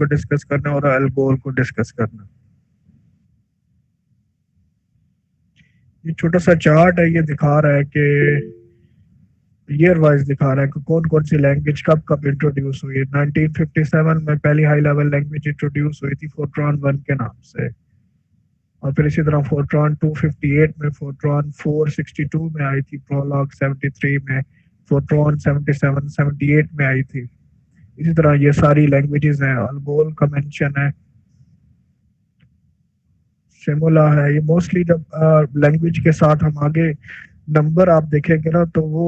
को डिस्कस करना है और अल्गोर को डिस्कस करना है। ये छोटा सा चार्ट है, ये दिखा रहा है कि ईयर वाइज दिखा रहा है कि कौन कौन सी लैंग्वेज कब कब इंट्रोड्यूस हुई है। 1957 में पहली हाई लेवल लैंग्वेज इंट्रोड्यूस हुई थी फोर्ट्रॉन 1 के नाम से, और फिर इसी तरह फोर्ट्रॉन 258 में, फोर्ट्रॉन 462 में आई थी, प्रोलॉग 73 में, फोर्ट्रॉन 77 78 में आई थी। इसी तरह ये सारी लैंग्वेजेस हैं। अल्गोल का मेंशन है, सिमुला है। ये मोस्टली जब लैंग्वेज के साथ हम आगे नंबर आप देखेंगे ना तो वो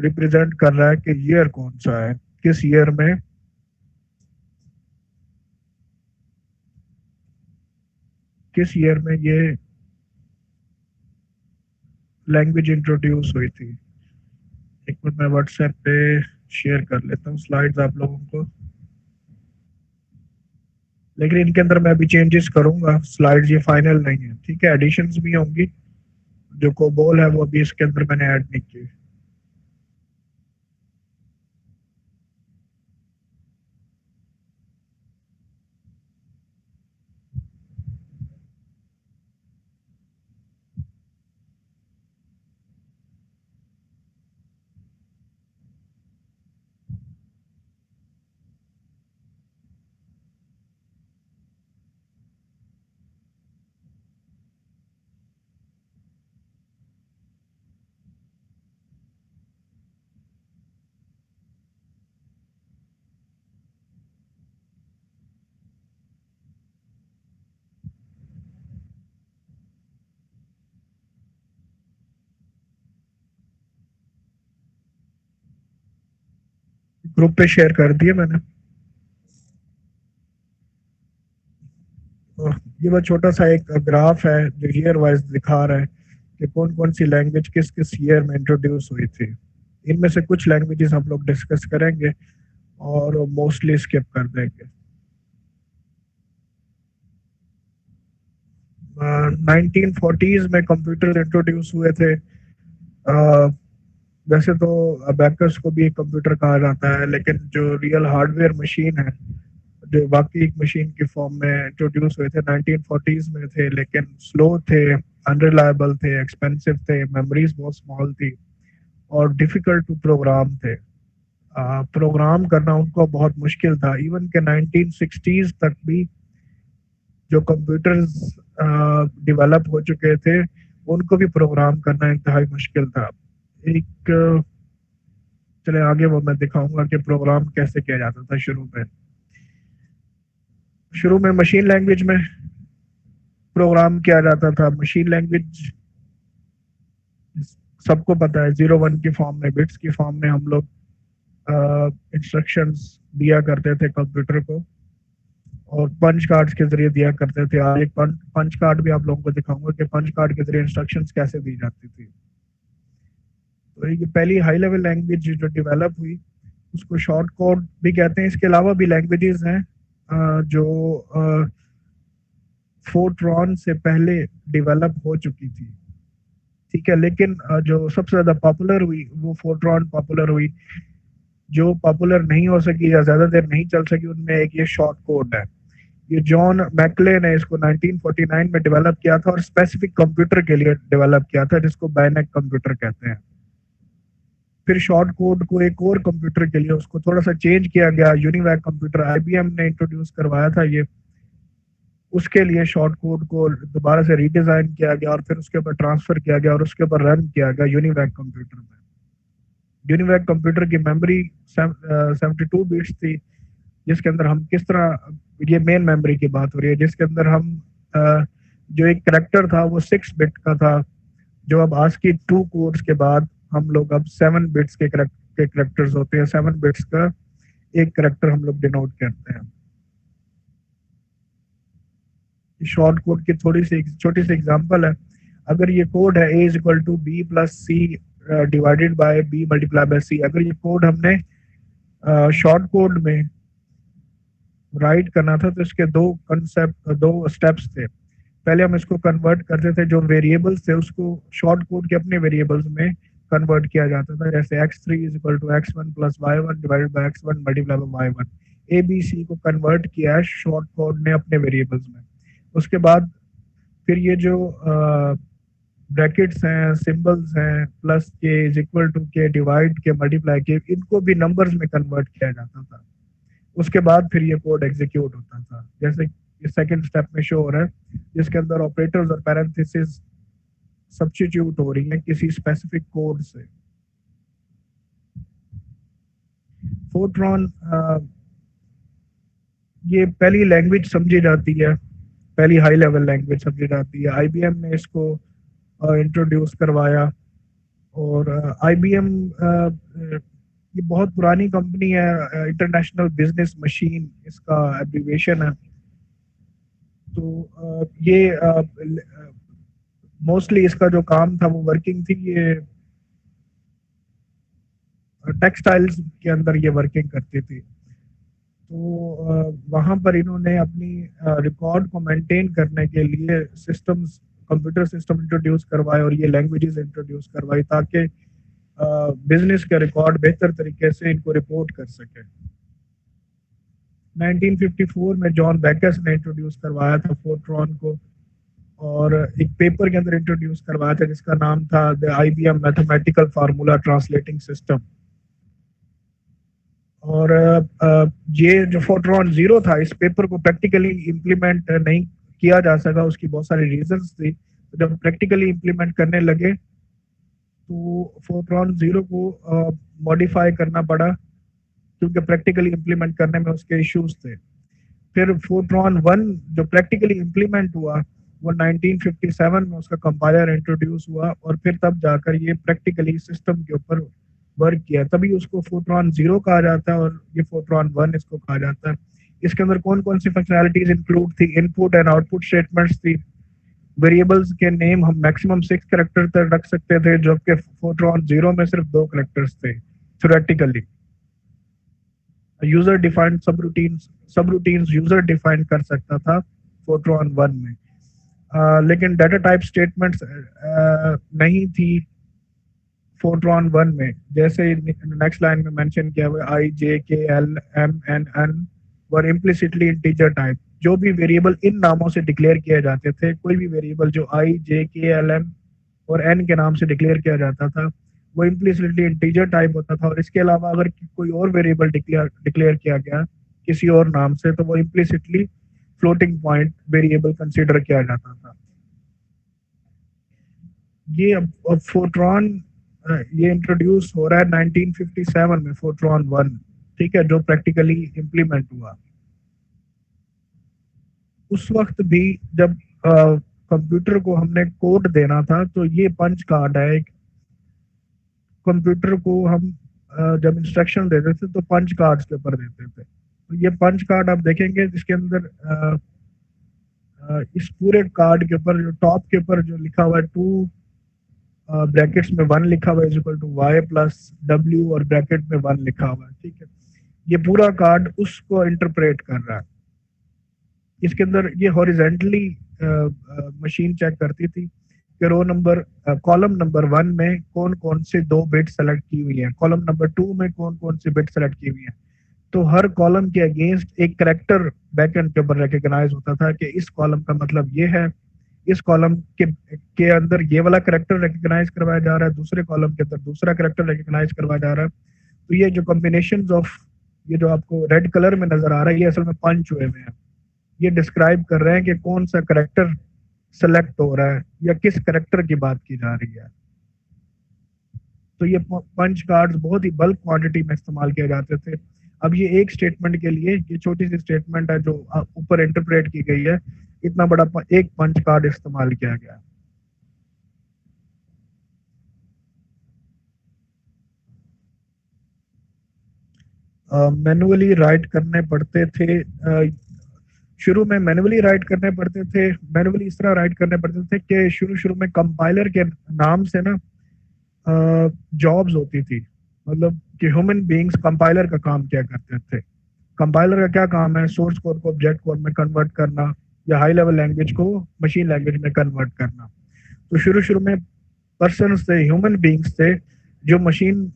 रिप्रेजेंट कर रहा है कि ईयर कौन सा है, किस ईयर में ये लैंग्वेज इंट्रोड्यूस हुई थी। एक मिनट मैं व्हाट्सएप पे शेयर कर लेता हूँ स्लाइड्स आप लोगों को, लेकिन इनके अंदर मैं अभी चेंजेस करूंगा। स्लाइड्स ये फाइनल नहीं है, ठीक है, एडिशंस भी होंगी। जो कोबोल है वो अभी इसके अंदर मैंने ऐड नहीं की। ग्रुप पे शेयर कर दिए मैंने। ये बस छोटा सा एक ग्राफ है जो ईयर वाइज दिखा रहा है कि कौन कौन सी लैंग्वेज किस किस ईयर में इंट्रोड्यूस हुई थी। इनमें से कुछ लैंग्वेजेस हम लोग डिस्कस करेंगे और मोस्टली स्किप कर देंगे। 1940s में कंप्यूटर इंट्रोड्यूस हुए थे। वैसे तो अबैकस को भी एक कंप्यूटर कहा जाता है, लेकिन जो रियल हार्डवेयर मशीन है, जो बाकी एक मशीन की फॉर्म में इंट्रोड्यूस हुए थे 1940s में थे, लेकिन स्लो थे, अनरिलायबल थे, एक्सपेंसिव थे, मेमोरीज बहुत स्मॉल थी और डिफिकल्ट टू प्रोग्राम थे। प्रोग्राम करना उनको बहुत मुश्किल था। इवन के 1960s तक भी जो कंप्यूटर्स डेवलप हो चुके थे उनको भी प्रोग्राम करना इंतहाई मुश्किल था। एक चले आगे वो मैं दिखाऊंगा कि प्रोग्राम कैसे किया जाता था। शुरू में मशीन लैंग्वेज में प्रोग्राम किया जाता था। मशीन लैंग्वेज सबको पता है, 0 1 की फॉर्म में, बिट्स की फॉर्म में हम लोग इंस्ट्रक्शंस दिया करते थे कंप्यूटर को, और पंच कार्ड्स के जरिए दिया करते थे। आज एक पंच कार्ड भी आप लोगों को दिखाऊंगा कि पंच कार्ड के जरिए इंस्ट्रक्शंस कैसे दी जाती थी। तो ये पहली हाई लेवल लैंग्वेज जो डेवलप हुई उसको शॉर्ट कोड भी कहते हैं। इसके अलावा भी लैंग्वेजेस हैं जो फोर्ट्रॉन से पहले डेवलप हो चुकी थी, ठीक है, लेकिन जो सबसे ज्यादा पॉपुलर हुई वो फोर्ट्रॉन पॉपुलर हुई। जो पॉपुलर नहीं हो सकी या ज्यादा देर नहीं चल सकी उनमें एक ये शॉर्ट कोड है। ये जॉन मैकले ने इसको 1949 में डेवलप किया था और स्पेसिफिक कंप्यूटर के लिए डेवलप किया था जिसको बायनेक कंप्यूटर कहते हैं। फिर शॉर्ट कोड को एक और कंप्यूटर के लिए उसको थोड़ा सा चेंज किया गया। यूनिवैक कंप्यूटर आईबीएम ने इंट्रोड्यूस करवाया था ये, उसके लिए शॉर्ट कोड को दोबारा से रीडिजाइन किया गया और फिर उसके ऊपर ट्रांसफर किया गया और उसके ऊपर रन किया गया यूनिवैक कंप्यूटर में। यूनिवैक कंप्यूटर की मेमोरी 72 बिट्स थी, जिसके अंदर हम किस तरह, ये मेन मेमोरी की बात हो रही है, जिसके अंदर हम जो एक करेक्टर था वो 6 बिट का था, जो अब आज की 2 कोड्स के बाद हम लोग अब 7 बिट्स के करेक्टर्स होते हैं। 7 बिट्स का एक करेक्टर हम लोग डिनोट करते हैं। शॉर्ट कोड की थोड़ी सी छोटी सी एग्जांपल है। अगर ये कोड है a equal to B plus C divided by B multiply by C, अगर ये कोड हमने शॉर्ट कोड में राइट करना था तो इसके दो स्टेप्स थे। पहले हम इसको कन्वर्ट करते थे, जो वेरिएबल्स थे उसको शॉर्ट कोड के अपने वेरिएबल्स में कन्वर्ट किया जाता था, जैसे x3 is equal to x1 plus y1 divided by x1 multiply by y1। ABC को कन्वर्ट किया है शॉर्ट कोड ने अपने वेरिएबल्स में। उसके बाद फिर ये जो ब्रैकेट्स हैं, सिंबल्स हैं, प्लस के, इज इक्वल टू के, डिवाइड के, मल्टीप्लाई के, इनको भी नंबर्स में कन्वर्ट किया जाता था। उसके बाद फिर ये कोड एग्जीक्यूट होता था, जैसे सेकंड स्टेप में शो हो रहा है, जिसके अंदर ऑपरेटर्स और पैरेंथेसिस सब्स्टिट्यूट हो रही हैं किसी स्पेसिफिक कोड से। फोर्ट्रॉन ये पहली लैंग्वेज समझी जाती है, पहली हाई लेवल लैंग्वेज समझी जाती है। IBM ने इसको इंट्रोड्यूस करवाया, और IBM ये बहुत पुरानी कंपनी है, इंटरनेशनल बिजनेस मशीन इसका एब्रिविएशन है। तो ये मोस्टली इसका जो काम था वो वर्किंग थी, ये टेक्सटाइल्स के अंदर ये वर्किंग करती थी। तो वहाँ पर इन्होंने अपनी रिकॉर्ड को मेंटेन करने के लिए सिस्टम्स, कंप्यूटर सिस्टम इंट्रोड्यूस करवाए और ये लैंग्वेजेस इंट्रोड्यूस करवाई, ताकि बिजनेस के रिकॉर्ड बेहतर तरीके से इनको रिपोर्ट कर सके। 1954 में जॉन बैकस ने इंट्रोड्यूस करवाया था फोर्ट्रॉन को, और एक पेपर के अंदर इंट्रोड्यूस करवाया था जिसका नाम था the IBM mathematical formula translating system. और ये जो फोर्ट्रॉन 0 था, इस पेपर को प्रैक्टिकली इम्प्लीमेंट नहीं किया जा सका, उसकी बहुत सारी रीजंस थी। तो जब प्रैक्टिकली इम्प्लीमेंट करने लगे तो फोर्ट्रॉन 0 को मॉडिफाई करना पड़ा, क्योंकि प्रैक्टिकली इम्प्लीमेंट करने में उसके इश्यूज थे। फिर फोर्ट्रॉन 1 जो प्रैक्टिकली इम्प्लीमेंट हुआ वो 1957 में उसका कंपाइलर इंट्रोड्यूस हुआ, और फिर तब जाकर ये प्रैक्टिकली सिस्टम के ऊपर वर्क किया, तभी उसको फोर्ट्रॉन 0 कहा जाता है, और ये फोर्ट्रॉन 1 इसको कहा जाता है। इसके अंदर कौन कौन सी फंक्शनैलिटीज इंक्लूड थी? इनपुट एंड आउटपुट स्टेटमेंट्स थी, वेरिएबल्स के नेम हम मैक्सिमम 6 कैरेक्टर तक रख सकते थे, जबकि फोर्ट्रॉन 0 में सिर्फ 2 कैरेक्टर्स थे theoretically. User defined subroutines user define कर सकता था फोर्ट्रॉन 1 में, लेकिन डाटा टाइप स्टेटमेंट्स नहीं थी फोर्ट्रॉन 1 में। जैसे नेक्स्ट लाइन में मेंशन किया हुआ I, J, K, L, M, N, N were implicitly integer type. जो भी वेरिएबल इन नामों से डिक्लेयर किए जाते थे, कोई भी वेरिएबल जो I, J, K, L, M और N के नाम से डिक्लेयर किया जाता था वो इम्प्लिसिटली इंटीजर टाइप होता था, और इसके अलावा अगर कोई और वेरिएबल डिक्लेयर किया गया किसी और नाम से तो वो implicitly floating point variable consider किया जाता था। ये अब फोर्ट्रॉन ये इंट्रोड्यूस हो रहा है 1957 में, फोर्ट्रॉन 1, ठीक है, जो प्रैक्टिकली इम्प्लीमेंट हुआ। उस वक्त भी जब कंप्यूटर को हमने कोड देना था तो ये पंच कार्ड है एक, कंप्यूटर को हम जब इंस्ट्रक्शन देते थे तो पंच कार्ड्स के ऊपर देते थे। तो ये पंच कार्ड आप देखेंगे जिसके अंदर इस पूरे कार्ड के ऊपर जो टॉप के ऊपर जो लिखा हुआ है 2 ब्रैकेट्स में 1 लिखा हुआ है is equal to y plus w और ब्रैकेट में 1 लिखा हुआ है, ठीक है। ये पूरा कार्ड उसको इंटरप्रेट कर रहा है। इसके अंदर ये हॉरिजेंटली मशीन चेक करती थी कि रो नंबर कॉलम नंबर 1 में कौन कौन से 2 बिट सेलेक्ट की हुई है, कॉलम नंबर 2 में कौन कौन से बिट सेलेक्ट की हुई है। तो हर कॉलम के अगेंस्ट एक करेक्टर बैकएंड के ऊपर रिकॉग्नाइज होता था कि इस कॉलम का मतलब ये है, इस कॉलम के अंदर ये वाला करेक्टर रिकॉग्नाइज करवाया जा रहा है, दूसरे कॉलम के अंदर दूसरा करेक्टर रिकॉग्नाइज करवाया जा रहा है। तो ये जो कॉम्बिनेशंस ऑफ ये जो आपको रेड कलर में नजर आ रहा है ये असल में पंच हुए हुए हैं, ये डिस्क्राइब कर रहे हैं कि कौन सा करेक्टर सेलेक्ट हो रहा है या किस करेक्टर की बात की जा रही है। तो ये पंच कार्ड्स बहुत ही बल्क क्वांटिटी में इस्तेमाल किए जाते थे। अब ये एक स्टेटमेंट के लिए, ये छोटी सी स्टेटमेंट है जो ऊपर इंटरप्रेट की गई है, इतना बड़ा एक पंच कार्ड इस्तेमाल किया गया। मैनुअली राइट करने पड़ते थे, शुरू में मैनुअली राइट करने पड़ते थे। मैनुअली इस तरह राइट करने पड़ते थे कि शुरू में कंपाइलर के नाम से ना जॉब्स होती थी, मतलब कि ह्यूमन बीइंग्स कंपाइलर का काम क्या करते थे। कंपाइलर का क्या काम है? सोर्स कोड को ऑब्जेक्ट कोड में कन्वर्ट करना या हाई लेवल लैंग्वेज को मशीन लैंग्वेज में कन्वर्ट करना। तो शुरू में पर्सन थे, ह्यूमन बीइंग्स थे जो मशीन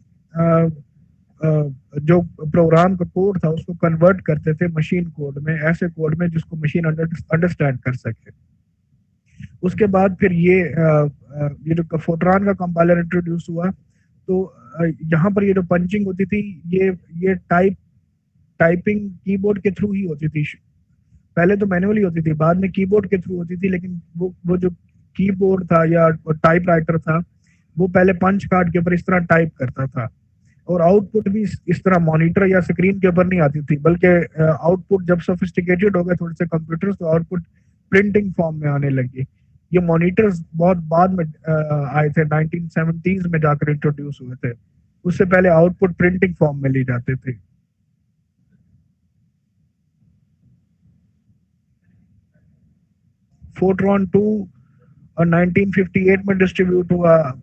जो प्रोग्राम का कोड था उसको कन्वर्ट करते थे मशीन कोड में, ऐसे कोड में जिसको मशीन अंडरस्टैंड कर सके। उसके बाद फिर ये जो फोर्ट्रॉन का कंपाइलर इंट्रोड्यूस हुआ, तो यहाँ पर ये जो पंचिंग होती थी ये टाइपिंग कीबोर्ड के थ्रू ही होती थी। पहले तो मैनुअली होती थी, बाद में कीबोर्ड के थ्रू होती थी, लेकिन वो जो कीबोर्ड था या टाइप राइटर था वो पहले पंच कार्ड के ऊपर इस तरह टाइप करता था, और आउटपुट भी इस तरह मॉनिटर या स्क्रीन के ऊपर नहीं आती थी, बल्कि आउटपुट जब सोफिस्टिकेटेड हो गए थोड़े से कंप्यूटर्स तो आउटपुट प्रिंटिंग फॉर्म में आने लगी। ये मॉनिटर्स बहुत बाद में आए थे, 1970s में जाकर इंट्रोड्यूस हुए थे। उससे पहले आउटपुट प्रिंटिंग फॉर्म में ली जाते थे। फोर्ट्रॉन 2 और 1958 में डिस्ट्रीब्यूट हुआ।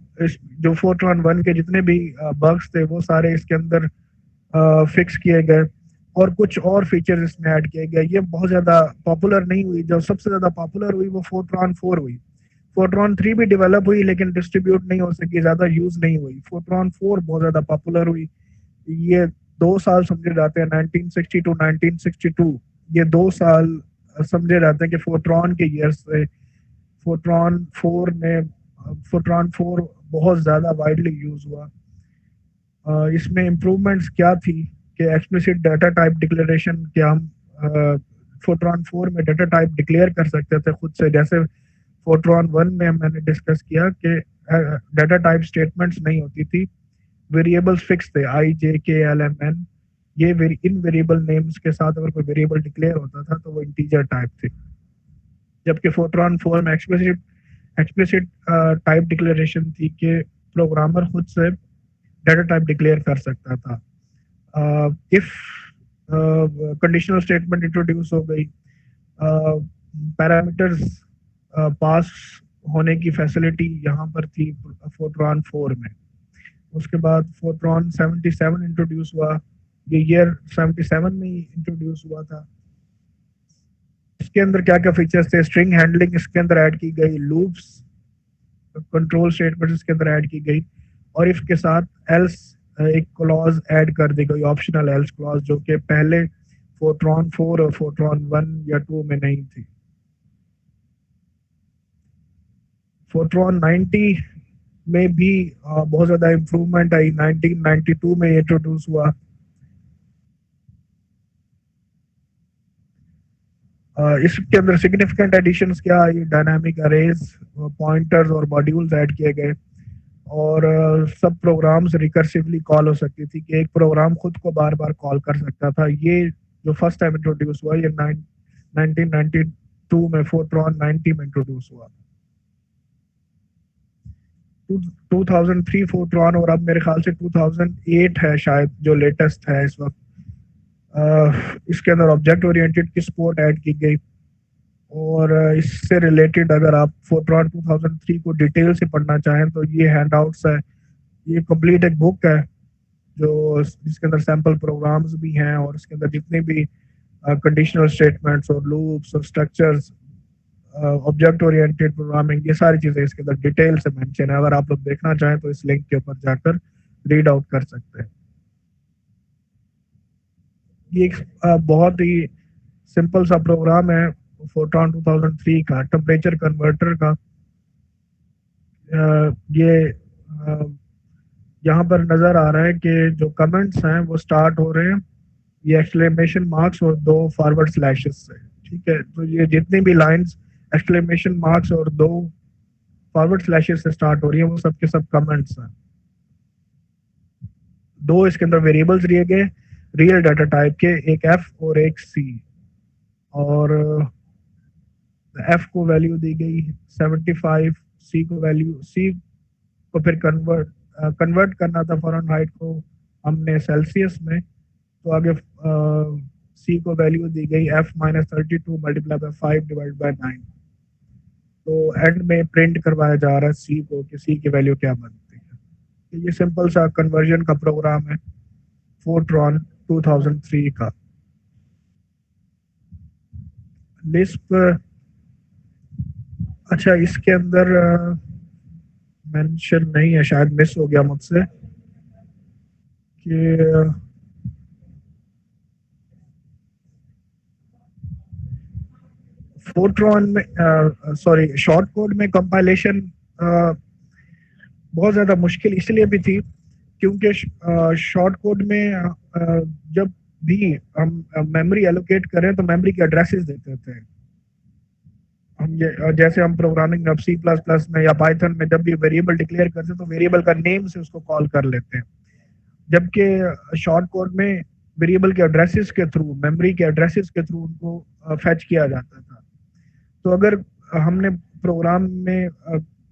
जो फोर्ट्रॉन 1 के जितने भी बग्स थे वो सारे इसके अंदर फिक्स किए गए, और कुछ और फीचर्स इसमें ऐड किए गए। ये बहुत ज्यादा पॉपुलर नहीं हुई, जो सबसे ज्यादा पॉपुलर हुई वो फोर्ट्रॉन 4 हुई। फोर्ट्रॉन 3 भी डेवलप हुई लेकिन डिस्ट्रीब्यूट नहीं हो सकी, ज्यादा यूज नहीं हुई। फोर्ट्रॉन 4 बहुत ज्यादा पॉपुलर हुई। ये 2 साल समझे जाते हैं, 1960 टू 1962, ये 2 साल समझे जाते हैं कि फोर्ट्रॉन के ईयर से फोर्ट्रॉन 4 में फोर्ट्रॉन 4 बहुत ज्यादा वाइडली यूज हुआ। इसमें इम्प्रूवमेंट्स क्या थी कि एक्सप्लिसिट डाटा टाइप डिक्लेरेशन, कि हम फोर्ट्रॉन 4 में डाटा टाइप डिक्लेयर कर सकते थे खुद से, जैसे फोर्ट्रॉन 1 में मैंने डिस्कस किया कि डाटा टाइप स्टेटमेंट्स नहीं होती थी, वेरिएबल्स फिक्स थे, आई जे के एल एम एन। ये इन वेरिएबल नेम्स के साथ अगर कोई वेरिएबल डिक्लेयर होता था तो वो इंटीजर टाइप थे, जबकि फोर्ट्रॉन 4 में एक्सप्लिसिट टाइप डिक्लेरेशन थी कि प्रोग्रामर खुद से डाटा टाइप डिक्लेयर कर सकता था। इफ कंडीशनल स्टेटमेंट इंट्रोड्यूस हो गई, पैरामीटर्स पास होने की फैसिलिटी यहाँ पर थी फोर्ट्रॉन 4 में। उसके बाद फोर्ट्रॉन 77 इंट्रोड्यूस हुआ, ये ईयर 77 में ही इंट्रोड्यूस हुआ था। इसके अंदर क्या क्या फीचर्स थे? स्ट्रिंग हैंडलिंग इसके अंदर ऐड की गई, लूप्स, कंट्रोल स्टेटमेंट इसके अंदर ऐड की गई, और इफ के साथ एल्स एक क्लॉज ऐड कर दी गई, ऑप्शनल एल्स क्लॉज, जो कि पहले फोर्ट्रॉन 4 और फोर्ट्रॉन 1 या 2 में नहीं थी। फोर्ट्रॉन 90 में भी बहुत ज्यादा इंप्रूवमेंट आई, 1992 में इंट्रोड्यूस हुआ। इसके अंदर सिग्निफिकेंट एडिशंस क्या आई? डायनामिक अरेज, पॉइंटर्स और मॉड्यूल्स ऐड किए गए, और सब प्रोग्राम्स रिकर्सिवली कॉल हो सकती थी, कि एक प्रोग्राम खुद को बार बार कॉल कर सकता था। ये जो फर्स्ट टाइम इंट्रोड्यूस हुआ ये 1992 में फोर्ट्रॉन 90 में इंट्रोड्यूस हुआ। 2003 फोर्ट्रॉन, और अब मेरे ख्याल से 2008 है शायद जो लेटेस्ट है इस वक्त। इसके अंदर ऑब्जेक्ट ओरिएंटेड की सपोर्ट ऐड की गई, और इससे रिलेटेड अगर आप फोर्ट्रॉन 2003 को डिटेल से पढ़ना चाहें तो ये हैंडआउट्स है, ये कंप्लीट एक बुक है जो जिसके अंदर सैंपल प्रोग्राम्स भी हैं, और इसके अंदर जितने भी कंडीशनल स्टेटमेंट्स और लूप्स और स्ट्रक्चर्स, ऑब्जेक्ट ओरिएंटेड प्रोग्रामिंग, ये सारी चीजें इसके अंदर डिटेल से मेंशन है। अगर आप लोग देखना चाहें तो इस लिंक के ऊपर जाकर रीड आउट कर सकते हैं। ये एक बहुत ही सिंपल सा प्रोग्राम है फोर्ट्रॉन 2003 का, टेम्परेचर कन्वर्टर का। ये यहाँ पर नजर आ रहा है कि जो कमेंट्स हैं वो स्टार्ट हो रहे हैं ये एक्सक्लेमेशन मार्क्स और 2 फॉरवर्ड स्लैशेस से, ठीक है। तो ये जितनी भी लाइंस एक्सक्लेमेशन मार्क्स और 2 फॉरवर्ड स्लैशेस से स्टार्ट हो रही है वो सब के सब कमेंट्स हैं। 2 इसके अंदर वेरिएबल्स दिए गए रियल डाटा टाइप के, एक एफ और एक सी, और एफ को वैल्यू दी गई 75, सी को फिर कन्वर्ट करना था फ़ारेनहाइट को हमने सेल्सियस में, तो आगे सी को वैल्यू दी गई F-32 multiply by 5 divide by 9। तो एंड में प्रिंट करवाया जा रहा है सी को कि सी की वैल्यू क्या बनती है। तो ये सिंपल सा कन्वर्जन का प्रोग्राम है फोर्ट्रॉन 2003 का। लिस्प, अच्छा इसके अंदर मेंशन नहीं है, शायद मिस हो गया मुझसे। कि फोर्ट्रॉन में सॉरी शॉर्ट कोड में कंपाइलेशन बहुत ज़्यादा मुश्किल इसलिए भी थी क्योंकि शॉर्ट कोड में जब भी हम मेमोरी एलोकेट करें तो मेमोरी के एड्रेसेस देते थे। हम जैसे हम प्रोग्रामिंग में सी प्लस प्लस में या पाइथन में जब भी वेरिएबल डिक्लेयर करते हैं तो वेरिएबल का नेम से उसको कॉल कर लेते हैं, जबकि शॉर्ट कोड में वेरिएबल के एड्रेसेस के थ्रू मेमोरी के एड्रेसेस के थ्रू उनको फेच किया जाता था। तो अगर हमने प्रोग्राम में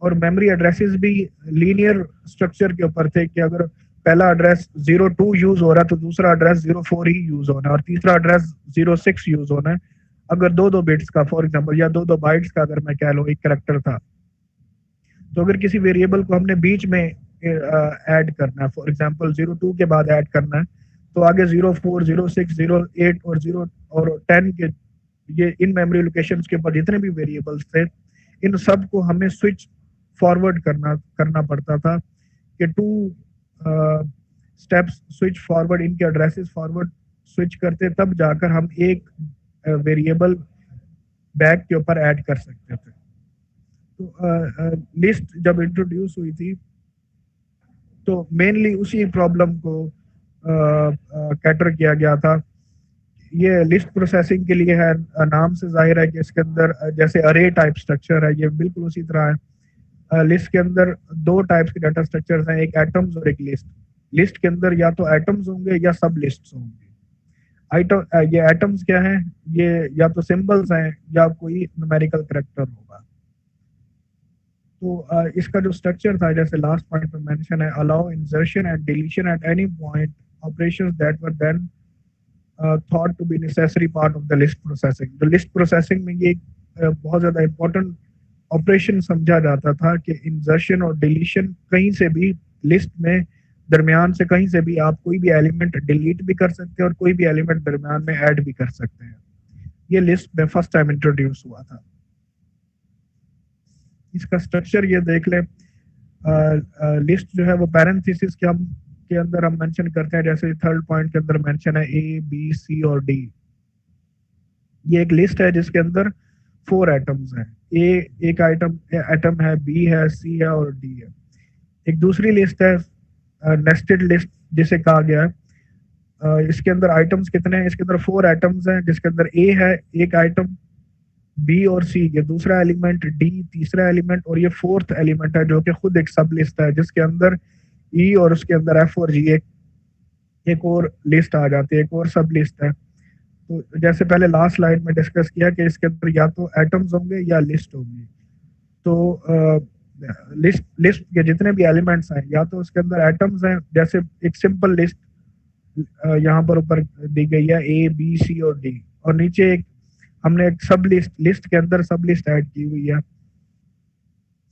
और मेमोरी एड्रेसेस भी लीनियर स्ट्रक्चर के ऊपर थे कि अगर पहला एड्रेस 02 यूज हो रहा है तो दूसरा एड्रेस 04 ही यूज होना है और तीसरा एड्रेस 06 यूज होना है। अगर दो दो बिट्स का फॉर एग्जांपल या दो दो बाइट्स का अगर मैं कह लूँ एक कैरेक्टर था, तो अगर किसी वेरिएबल को हमने बीच में ऐड करना है, फॉर एग्जांपल 02 के बाद ऐड करना है, तो आगे 04 06 08 और 0 और 10 के ये इन मेमोरी लोकेशंस के ऊपर जितने भी वेरिएबल्स थे इन सब को हमें स्विच फॉरवर्ड करना पड़ता था कि टू स्टेप्स स्विच फॉरवर्ड, इनके एड्रेसेस फॉरवर्ड स्विच करते तब जाकर हम एक वेरिएबल बैक के ऊपर ऐड कर सकते थे। तो लिस्ट जब इंट्रोड्यूस हुई थी तो मेनली उसी प्रॉब्लम को कैटर किया गया था। ये लिस्ट प्रोसेसिंग के लिए है, नाम से जाहिर है कि इसके अंदर जैसे अरे टाइप स्ट्रक्चर है, ये बिल्कुल उसी तरह है। लिस्ट के अंदर दो टाइप्स के डाटा स्ट्रक्चर्स हैं, एक एटम्स और एक लिस्ट। लिस्ट के अंदर या तो एटम्स होंगे या सब लिस्ट्स होंगे। ये एटम्स क्या हैं, ये या तो सिंबल्स हैं या कोई न्यूमेरिकल कैरेक्टर होगा। तो इसका जो स्ट्रक्चर था जैसे लास्ट पॉइंट में मेंशन है, allow insertion and deletion at any point operations that were then thought to be necessary part of the list processing. तो लिस्ट प्रोसेसिंग में ये बहुत ज्यादा इंपॉर्टेंट ऑपरेशन समझा जाता था कि इंसर्शन और डिलीशन कहीं से भी लिस्ट में दरमियान से कहीं से भी आप कोई भी एलिमेंट डिलीट भी कर सकते हैं और कोई भी एलिमेंट दरमियान में ऐड भी कर सकते हैं। ये लिस्ट में फर्स्ट टाइम इंट्रोड्यूस हुआ था। इसका स्ट्रक्चर ये देख लें, लिस्ट जो है वो पैरेंथेसिस के अंदर हम मेंशन करते हैं, जैसे थर्ड पॉइंट के अंदर मेंशन है ए बी सी और डी। ये एक लिस्ट है जिसके अंदर 4 एटम्स हैं। ए एक एटम है, बी है, सी है और डी है। एक दूसरी लिस्ट है नेस्टेड लिस्ट जिसे कहा गया है। इसके अंदर आइटम्स कितने हैं, इसके अंदर 4 एटम्स हैं जिसके अंदर ए है एक आइटम, बी और सी ये दूसरा एलिमेंट, डी तीसरा एलिमेंट और ये फोर्थ एलिमेंट है जो कि खुद एक सब लिस्ट है जिसके अंदर ई और उसके अंदर एफ और जी एक और लिस्ट आ जाती है, एक और सब लिस्ट है। तो जैसे पहले लास्ट स्लाइड में डिस्कस किया कि इसके अंदर या तो एटम्स होंगे या लिस्ट होंगी। तो लिस्ट के जितने भी एलिमेंट्स हैं या तो उसके अंदर एटम्स हैं, जैसे एक सिंपल लिस्ट यहाँ पर ऊपर दी गई है ए बी सी और डी, और नीचे एक हमने एक सब लिस्ट के अंदर सब लिस्ट ऐड की हुई है।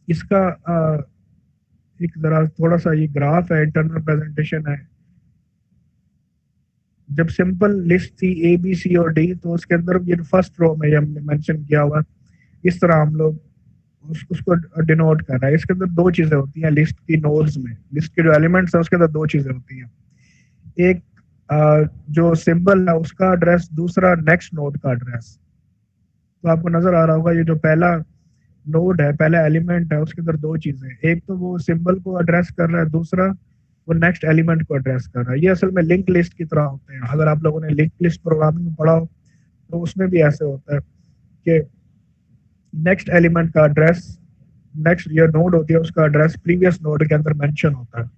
इसका एक जरा थोड़ा सा ये ग्राफ है, इंटरनल प्रेजेंटेशन है। जब सिंपल लिस्ट थी ए बी सी और डी तो उसके अंदर ये फर्स्ट रो में हमने मेंशन किया हुआ, इस तरह हम लोग उसको डिनोट कर रहा है। इसके अंदर दो चीजें होती हैं लिस्ट की नोड्स में, लिस्ट के जो एलिमेंट्स है उसके अंदर दो चीजें होती हैं, एक जो सिंबल है उसका एड्रेस, दूसरा नेक्स्ट नोड का एड्रेस। तो आपको नजर आ रहा होगा ये जो पहला नोड है, पहला एलिमेंट है, उसके अंदर दो चीजें, एक तो वो सिंबल को एड्रेस कर रहा है, दूसरा वो नेक्स्ट एलिमेंट को एड्रेस कर रहा है। ये असल में लिंक लिस्ट की तरह होते हैं। अगर आप लोगों ने लिंक लिस्ट प्रोग्रामिंग में पढ़ा हो तो उसमें भी ऐसे होता है कि नेक्स्ट एलिमेंट का एड्रेस, नेक्स्ट ये नोड होती है उसका एड्रेस प्रीवियस नोड के अंदर मेंशन होता है।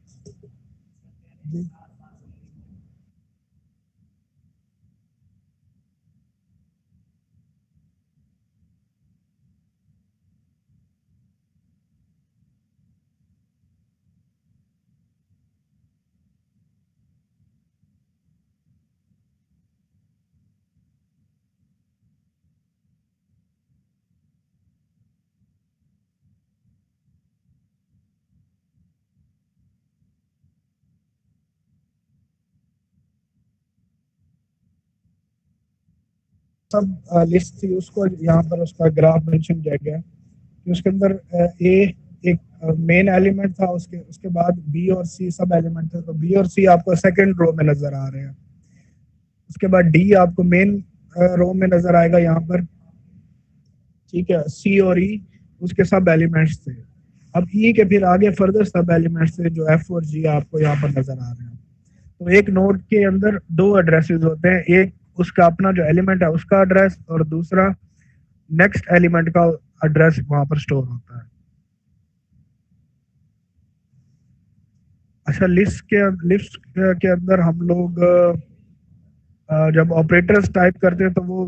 सब लिस्ट थी उसको यहाँ पर उसका ग्राफ मेंशन किया गया कि उसके अंदर ए एक मेन एलिमेंट था, उसके उसके बाद बी और सी सब एलिमेंट थे, तो बी और सी आपको सेकंड रो में नजर आ रहे हैं। उसके बाद डी आपको मेन रो में नजर आएगा यहाँ पर, ठीक है। सी और ई उसके सब एलिमेंट्स थे। अब ई के फिर आगे फर्दर सब एलिमेंट्स थे, जो एफ और जी आपको यहाँ पर नजर आ रहे हैं। तो एक नोड के अंदर दो एड्रेसेस होते हैं, एक उसका अपना जो एलिमेंट है उसका एड्रेस, और दूसरा नेक्स्ट एलिमेंट का एड्रेस वहां पर स्टोर होता है। अच्छा, लिस्ट के अंदर हम लोग जब ऑपरेटर्स टाइप करते हैं तो वो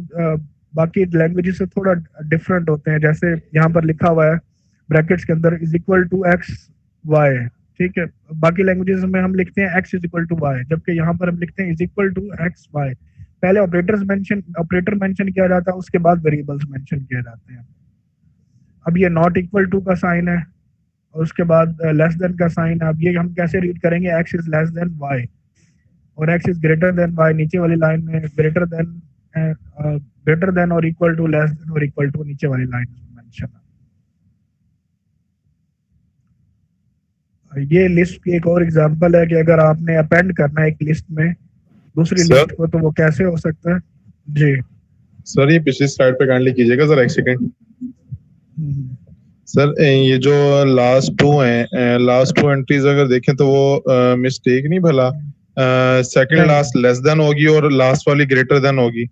बाकी लैंग्वेजेस से थोड़ा डिफरेंट होते हैं। जैसे यहाँ पर लिखा हुआ है ब्रैकेट्स के अंदर is equal to x y, ठीक है। बाकी लैंग्वेजेस में हम लिखते हैं x is equal to y, जबकि यहाँ पर हम लिखते हैं is equal to x y. पहले ऑपरेटर मेंशन किया जाता है, उसके बाद वेरिएबल्स मेंशन किए जाते हैं। अब ये नॉट इक्वल टू का साइन है, और उसके बाद लेस देन का साइन है। अब ये हम कैसे रीड करेंगे, X is less than Y और X is greater than Y नीचे वाली लाइन में, ग्रेटर देन और इक्वल टू, लेस देन और इक्वल टू नीचे वाली लाइन में मेंशन है। ये लिस्ट की एक और एग्जांपल है कि अगर आपने अपेंड करना है एक लिस्ट में दूसरी सर लिस्ट को, तो वो कैसे हो सकता है। जी सर, ये पिछली स्लाइड पे काइंडली कीजिएगा सर, एक सेकेंड। हम्म, सर ये जो लास्ट टू हैं, लास्ट टू एंट्रीज अगर देखें तो वो मिस्टेक नहीं भला सेकंड नहीं लास्ट लेस देन होगी और लास्ट वाली ग्रेटर देन होगी,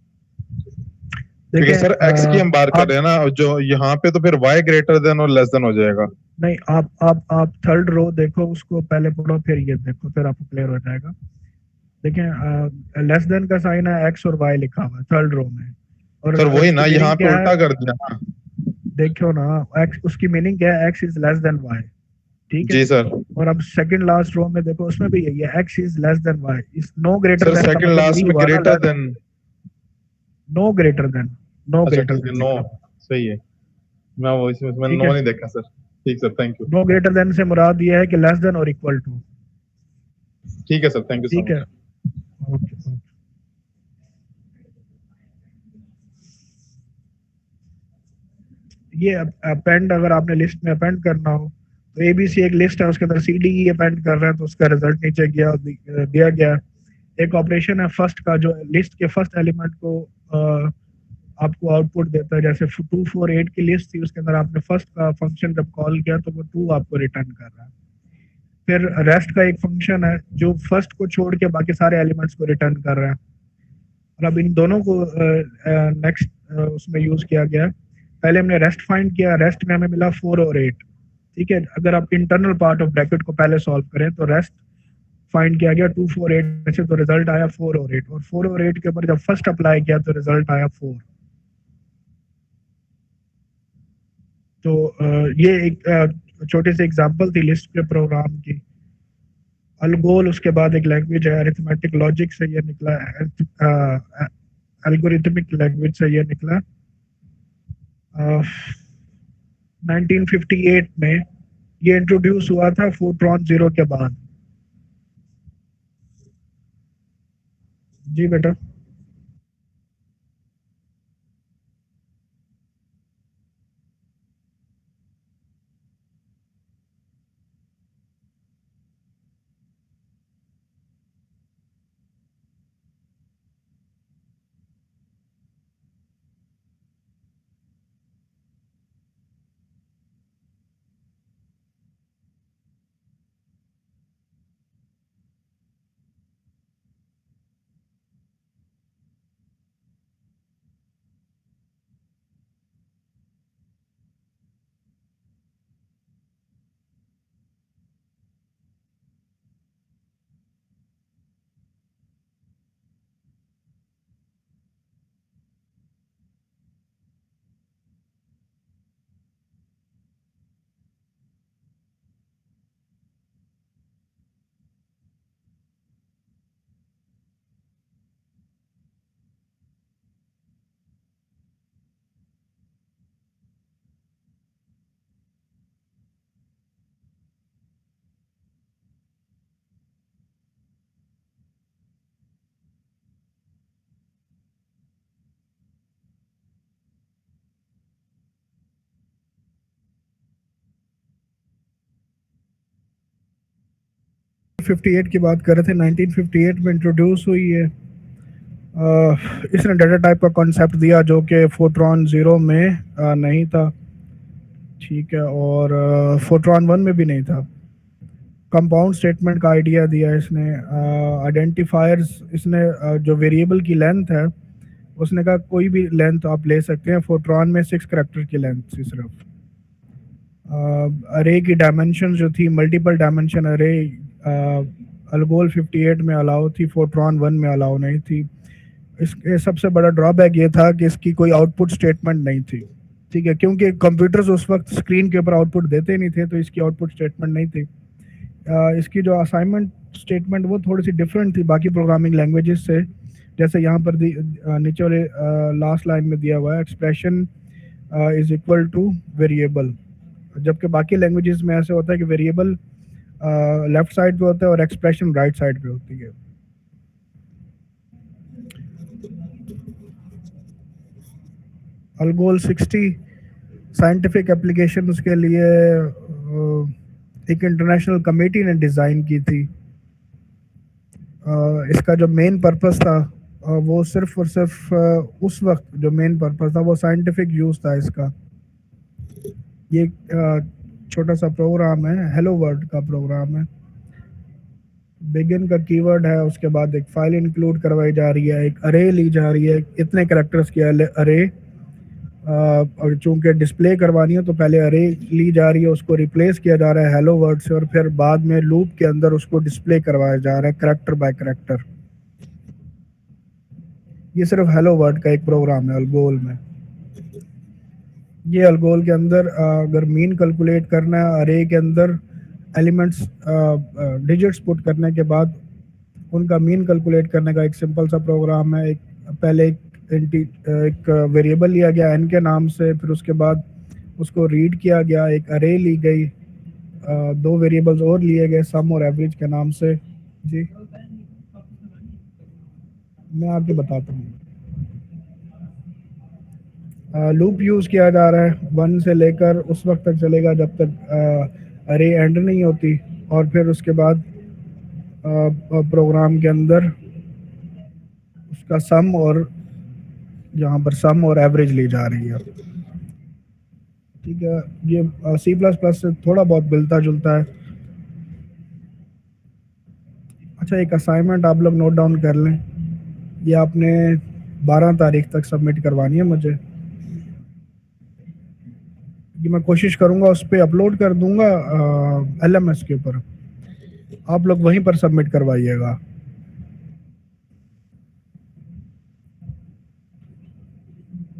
क्योंकि देखें सर एक्स की हम बात कर आप रहे हैं ना, जो यहाँ पे तो फिर वाई ग्रेटर देन और लेस देन हो जाएगा। नहीं, आप थर्ड रो देखो, उसको पहले पढ़ो फिर ये देखो, फिर आपको क्लियर हो जाएगा। देखें लेस देन का साइन है, एक्स और वाई लिखा हुआ है थर्ड रो में, और सर वही उसकी ना, यहाँ मीनिंग पे क्या है। उल्टा कर दिया ना। देखो ना, एक्स उसकी मीनिंग क्या है, x is less than y, ठीक है। जी सर। और अब सेकंड लास्ट रो में देखो, उसमें भी यही है, x is less than y. इस नो ग्रेटर सर देन का सेकंड मतलब लास्ट यही में हुआ ना, greater than. No greater than, no अच्छा ग्रेटर ठीक है, देन नो लिखा हुआ, सही है। मैं वो इसमें ठीक नो है। नहीं देखा सर। ठीक sir, thank you. No greater than से मुराद ये है कि लेस देन और इक्वल टू, ठीक है सर, थैंक यू सो ठीक है। मच। Okay okay. ये अपेंड, अगर आपने लिस्ट में अपेंड करना हो तो एबीसी एक लिस्ट है, उसके अंदर सी डी ई अपेंड कर रहे हैं, तो उसका रिजल्ट नीचे गया दिया गया। एक ऑपरेशन है फर्स्ट का, जो लिस्ट के फर्स्ट एलिमेंट को आपको आउटपुट देता है। जैसे 248 की लिस्ट थी, उसके अंदर आपने फर्स्ट का फंक्शन जब कॉल किया तो वो 2 आपको रिटर्न कर रहा है। फिर रेस्ट का एक फंक्शन है जो फर्स्ट को छोड़ के बाकी सारे एलिमेंट्स को रिटर्न कर रहा है। और अब इन दोनों को नेक्स्ट उसमें यूज किया गया। पहले हमने रेस्ट फाइंड किया, रेस्ट में हमें मिला 4 और 8, ठीक है। अगर आप इंटरनल पार्ट ऑफ ब्रैकेट को पहले सॉल्व करें तो रेस्ट फाइंड किया गया 248 में से, तो रिजल्ट आया 4 और 8, और 4 और 8 के ऊपर जब फर्स्ट अप्लाई किया तो रिजल्ट आया 4। तो ये एक छोटी सी एग्जांपल थी लिस्ट के प्रोग्राम की। अलगोल उसके बाद एक लैंग्वेज है, अरिथमेटिक लॉजिक से ये निकला, एल्गोरिथमिक लैंग्वेज से ये निकला। 1958 में ये इंट्रोड्यूस हुआ था फोर्ट्रॉन 0 के बाद। जी बेटा। 1958 की बात कर रहे थे, 1958 में इंट्रोड्यूस हुई है। इसने डाटा टाइप का कॉन्सेप्ट दिया जो कि फोर्ट्रॉन 0 में नहीं था, ठीक है, और फोर्ट्रॉन 1 में भी नहीं था। कंपाउंड स्टेटमेंट का आइडिया दिया इसने। आइडेंटिफायर्स इसने जो वेरिएबल की लेंथ है उसने कहा कोई भी लेंथ आप ले सकते हैं। फोर्ट्रॉन में 6 करैक्टर की लेंथ थी सिर्फ। अरे की डायमेंशन जो थी मल्टीपल डायमेंशन अरे अल्गोल 58 में अलाउ थी, फोर्ट्रॉन 1 में अलाउ नहीं थी। इसके सबसे बड़ा ड्रॉबैक ये था कि इसकी कोई आउटपुट स्टेटमेंट नहीं थी, ठीक है, क्योंकि कंप्यूटर्स उस वक्त स्क्रीन के ऊपर आउटपुट देते नहीं थे, तो इसकी आउटपुट स्टेटमेंट नहीं थी। इसकी जो असाइनमेंट स्टेटमेंट वो थोड़ी सी डिफरेंट थी बाकी प्रोग्रामिंग लैंग्वेजेस से। जैसे यहाँ पर नीचे वाले लास्ट लाइन में दिया हुआ है expression is equal two variable, जबकि बाकी लैंग्वेजेस में ऐसे होता है कि वेरिएबल लेफ्ट साइड पे होता है और एक्सप्रेशन राइट साइड पे होती है। अल्गोल 60 साइंटिफिक एप्लीकेशन उसके लिए एक इंटरनेशनल कमेटी ने डिज़ाइन की थी। इसका जो मेन पर्पस था वो सिर्फ और सिर्फ उस वक्त जो मेन पर्पस था वो साइंटिफिक यूज़ था इसका। ये छोटा सा प्रोग्राम है, हेलो वर्ल्ड का प्रोग्राम है। बिगिन का कीवर्ड है, उसके बाद एक फाइल इंक्लूड करवाई जा रही है, एक अरे ली जा रही है, इतने कैरेक्टर्स की अरे, और चूंकि डिस्प्ले करवानी है तो पहले अरे ली जा रही है, उसको रिप्लेस किया जा रहा है हेलो वर्ड से, और फिर बाद में लूप के अंदर उसको डिस्प्ले करवाया जा रहा है कैरेक्टर बाय कैरेक्टर। ये सिर्फ हेलो वर्ड का एक प्रोग्राम है अल्गोल में। ये अल्गोल के अंदर अगर मीन कैलकुलेट करना है, अरे के अंदर एलिमेंट्स डिजिट्स पुट करने के बाद उनका मीन कैलकुलेट करने का एक सिंपल सा प्रोग्राम है। पहले एक वेरिएबल लिया गया n के नाम से, फिर उसके बाद उसको रीड किया गया, एक अरे ली गई, 2 वेरिएबल्स और लिए गए सम और एवरेज के नाम से। जी मैं आपको बताता हूँ। लूप यूज़ किया जा रहा है 1 से लेकर उस वक्त तक चलेगा जब तक अरे एंड नहीं होती, और फिर उसके बाद प्रोग्राम के अंदर उसका सम और जहाँ पर सम और एवरेज ली जा रही है, ठीक है। ये C++ से थोड़ा बहुत मिलता जुलता है। अच्छा, एक असाइनमेंट आप लोग नोट डाउन कर लें, ये आपने 12 तारीख तक सबमिट करवानी है मुझे। ये मैं कोशिश करूँगा उस पर अपलोड कर दूँगा LMS के ऊपर, आप लोग वहीं पर सबमिट करवाइएगा।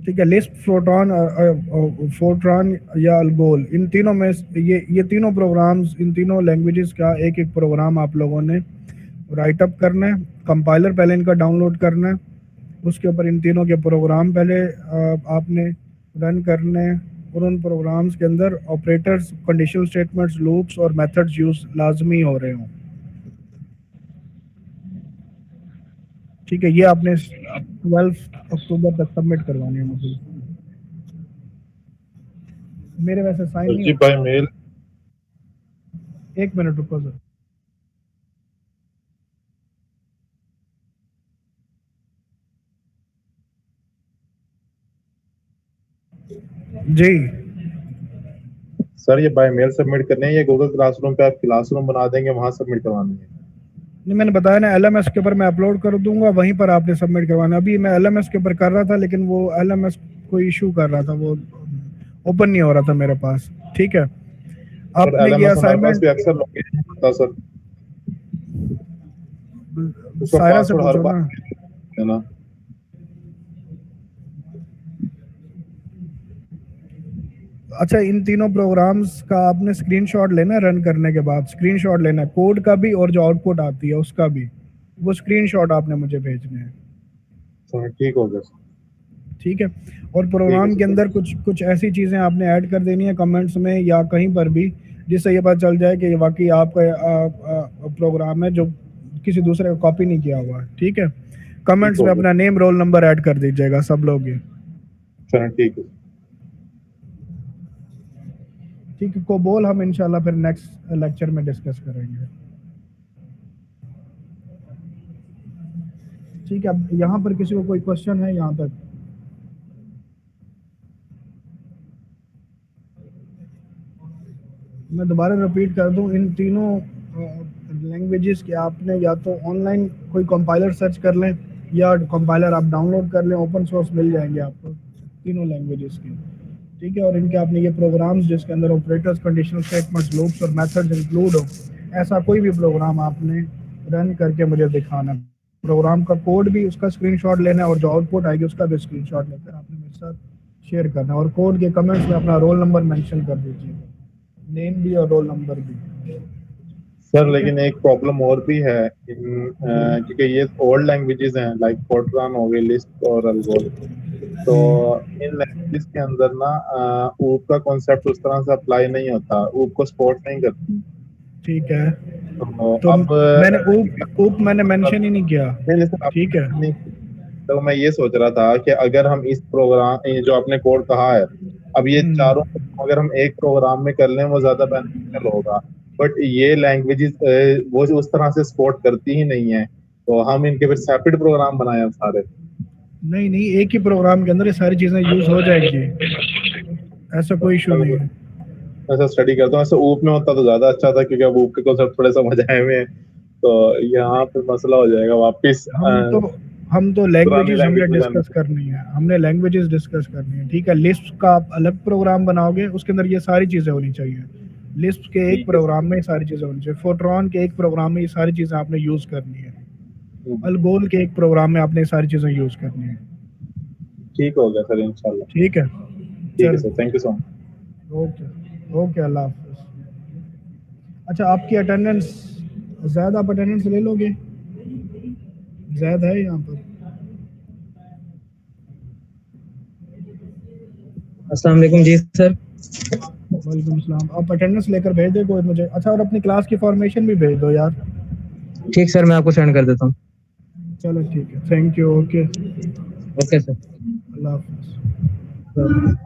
ठीक है, लिस्प, फोर्ट्रॉन या अल्गोल, इन तीनों में ये तीनों प्रोग्राम्स, इन तीनों लैंग्वेजेस का एक एक प्रोग्राम आप लोगों ने राइट अप करना है। कंपाइलर पहले इनका डाउनलोड करना है, उसके ऊपर इन तीनों के प्रोग्राम पहले आपने रन करने हैं, और उन प्रोग्राम्स के अंदर ऑपरेटर्स, कंडीशनल स्टेटमेंट्स, लूप्स और मेथड्स यूज लाजमी हो रहे हों। ठीक है, ये आपने 12 अक्टूबर तक सबमिट करवानी है मुझे। मेरे वैसे साइन नहीं जी बाय मेल। एक मिनट रुको सर। जी सर ये बाय मेल सबमिट करने हैं या गूगल क्लासरूम पे आप क्लासरूम बना देंगे वहां सबमिट करवानी है? नहीं, मैंने बताया ना LMS के ऊपर मैं अपलोड कर दूंगा, वहीं पर आपने सबमिट करवाना। अभी मैं LMS के ऊपर कर रहा था लेकिन वो LMS कोई इशू कर रहा था, वो ओपन नहीं हो रहा था मेरे पास। ठीक है, आपने ये LMS हमारे पास असाइनमेंट भी अक्सर लोकेशन होता सर, उसका सायरा से पासवर्ड हर पूछो बार ना। है ना। अच्छा, इन तीनों प्रोग्राम्स का आपने स्क्रीनशॉट लेना है, रन करने के बाद स्क्रीनशॉट लेना है, कोड का भी और जो आउटपुट आती है उसका भी, वो स्क्रीनशॉट आपने मुझे भेजने हैं। सर ठीक हो गया सर। ठीक है, और प्रोग्राम के अंदर कुछ कुछ ऐसी चीज़ें आपने ऐड कर देनी है कमेंट्स में या कहीं पर भी, जिससे ये पता चल जाए कि ये वाकई आपका प्रोग्राम है जो किसी दूसरे का कॉपी नहीं किया हुआ है। ठीक है, कमेंट्स में अपना नेम, रोल नंबर ऐड कर दीजिएगा सब लोग ये। सर ठीक है। ठीक है, को बोल हम इंशाल्लाह फिर नेक्स्ट लेक्चर में डिस्कस करेंगे। ठीक है, अब यहाँ पर किसी को कोई क्वेश्चन है यहाँ तक? मैं दोबारा रिपीट कर दूं, इन तीनों लैंग्वेजेस के आपने या तो ऑनलाइन कोई कंपाइलर सर्च कर लें या कंपाइलर आप डाउनलोड कर लें, ओपन सोर्स मिल जाएंगे आपको तीनों लैंग्वेजेस के। ठीक है, और इनके आपने ये प्रोग्राम्स जिसके अंदर ऑपरेटर्स, कंडीशनल स्टेटमेंट्स, लूप्स और मेथड्स इंक्लूड हो, ऐसा कोई भी प्रोग्राम आपने रन करके मुझे दिखाना है। प्रोग्राम का कोड भी, उसका स्क्रीनशॉट लेना है और जो आउटपुट आएगी उसका भी स्क्रीनशॉट लेकर आपने मेरे साथ शेयर करना है। और कोड के कमेंट्स में अपना रोल नंबर मेंशन कर दीजिए, नेम भी और रोल नंबर भी। सर लेकिन एक प्रॉब्लम और भी है क्योंकि ये ओल्ड लैंग्वेजेस हैं, लाइक फोर्ट्रान हो गई, लिस्प और अल्गोल, तो इन लैंग्वेजेस के अंदर ना ऊप का कॉन्सेप्ट उस तरह से अप्लाई नहीं होता, ऊप को सपोर्ट नहीं करती। ठीक है, तो तो अब मैंने ऊप मैंने मेंशन ही नहीं किया। नहीं, सर, ठीक है, नहीं, तो मैं ये सोच रहा था कि अगर हम इस प्रोग्राम, ये जो आपने कोड कहा है, अब ये चारों अगर हम एक प्रोग्राम में कर लें वो ज्यादा बेनिफिशियल होगा। बट ये लैंग्वेजेस वो जो उस तरह से सपोर्ट करती ही नहीं है, तो हम इनके फिर सेपरेट प्रोग्राम बनाए हम सारे। नहीं नहीं, एक ही प्रोग्राम के अंदर ये सारी चीजें यूज हो जाएगी, ऐसा कोई इशू नहीं है। ऐसा स्टडी करता हूँ, ऐसा ऊप में होता तो ज्यादा अच्छा था, क्योंकि अब ऊप के कॉन्सेप्ट थोड़े समझ आए हुए हैं, तो यहाँ पे मसला हो जाएगा वापिस। हम तो पुरानी लैंग्वेजेस हमने लैंग्वेज में जाना। डिस्कस करनी है, हमने लैंग्वेजेस डिस्कस करनी है। ठीक है, लिस्प का आप अलग प्रोग्राम बनाओगे, उसके अंदर ये सारी चीजें होनी चाहिए। लिस्प के एक प्रोग्राम में ये सारी चीजें होनी चाहिए, फोर्ट्रॉन के एक प्रोग्राम में ये सारी चीजें आपने यूज करनी है, अल्गोल के एक प्रोग्राम में आपने सारी चीजें यूज करनी है। ठीक हो गया सर, इंशाल्लाह। ठीक है, ठीक है sir, thank you so much. Okay okay, अल्लाह हाफिज। अच्छा, आपकी अटेंडेंस जैद, आप अटेंडेंस ले लोगे? जैद है यहाँ पर? अस्सलाम वालेकुम जी सर। वालेकुम सलाम। आप अटेंडेंस लेकर भेज दे कोई मुझे। अच्छा, और अपनी क्लास की फॉर्मेशन भी भेज दो यार। ठीक सर, मैं आपको सेंड कर देता हूँ। चलो ठीक है, thank you. Okay okay sir, Allah Hafiz.